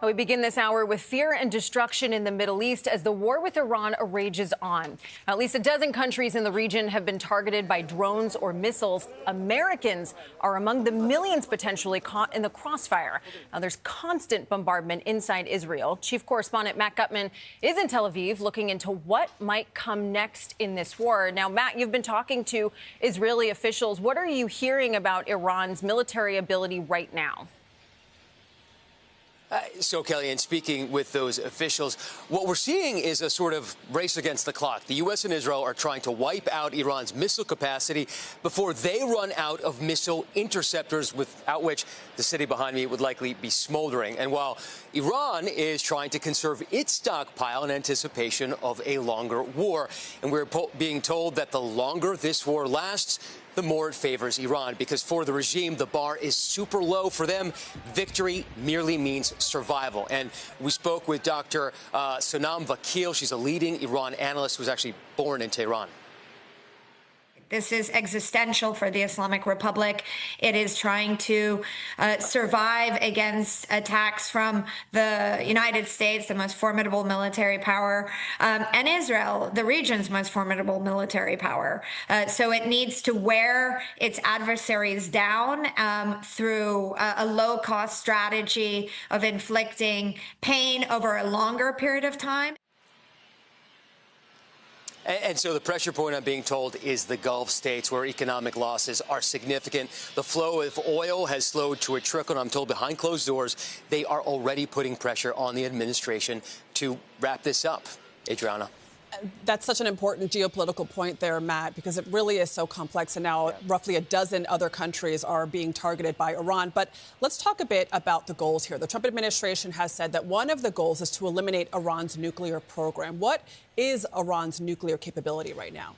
We begin this hour with fear and destruction in the Middle East as the war with Iran rages on. At least a dozen countries in the region have been targeted by drones or missiles. Americans are among the millions potentially caught in the crossfire. Now, there's constant bombardment inside Israel. Chief correspondent Matt Gutman is in Tel Aviv looking into what might come next in this war. Now, Matt, you've been talking to Israeli officials. What are you hearing about Iran's military ability right now? So, Kelly, in speaking with those officials, what we're seeing is a sort of race against the clock. The U.S. and Israel are trying to wipe out Iran's missile capacity before they run out of missile interceptors, without which the city behind me would likely be smoldering. And while Iran is trying to conserve its stockpile in anticipation of a longer war, and we're being told that the longer this war lasts, the more it favors Iran, because for the regime, the bar is super low. For them, victory merely means survival. And we spoke with Dr. Sonam Vakil. She's a leading Iran analyst who was actually born in Tehran. This is existential for the Islamic Republic. It is trying to survive against attacks from the United States, the most formidable military power, and Israel, the region's most formidable military power. So it needs to wear its adversaries down through a low-cost strategy of inflicting pain over a longer period of time. And so the pressure point, I'm being told, is the Gulf states, where economic losses are significant. The flow of oil has slowed to a trickle, and I'm told behind closed doors, they are already putting pressure on the administration to wrap this up. Adriana. That's such an important geopolitical point there, Matt, because it really is so complex. And now roughly a dozen other countries are being targeted by Iran. But let's talk a bit about the goals here. The Trump administration has said that one of the goals is to eliminate Iran's nuclear program. What is Iran's nuclear capability right now?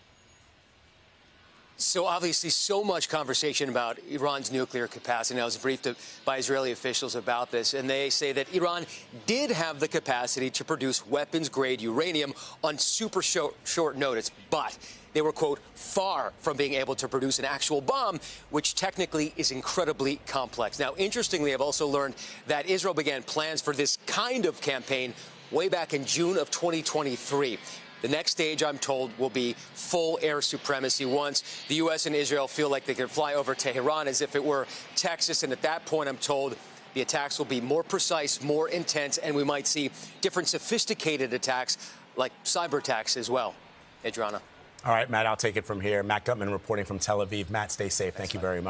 So obviously so much conversation about Iran's nuclear capacity. And I was briefed by Israeli officials about this, and they say that Iran did have the capacity to produce weapons-grade uranium on super short notice, but they were, quote, far from being able to produce an actual bomb, which technically is incredibly complex. Now, interestingly, I've also learned that Israel began plans for this kind of campaign way back in June of 2023. The next stage, I'm told, will be full air supremacy once the U.S. and Israel feel like they can fly over Tehran as if it were Texas. And at that point, I'm told the attacks will be more precise, more intense, and we might see different sophisticated attacks like cyber attacks as well. Adriana. All right, Matt, I'll take it from here. Matt Gutman reporting from Tel Aviv. Matt, stay safe. Thank you very much.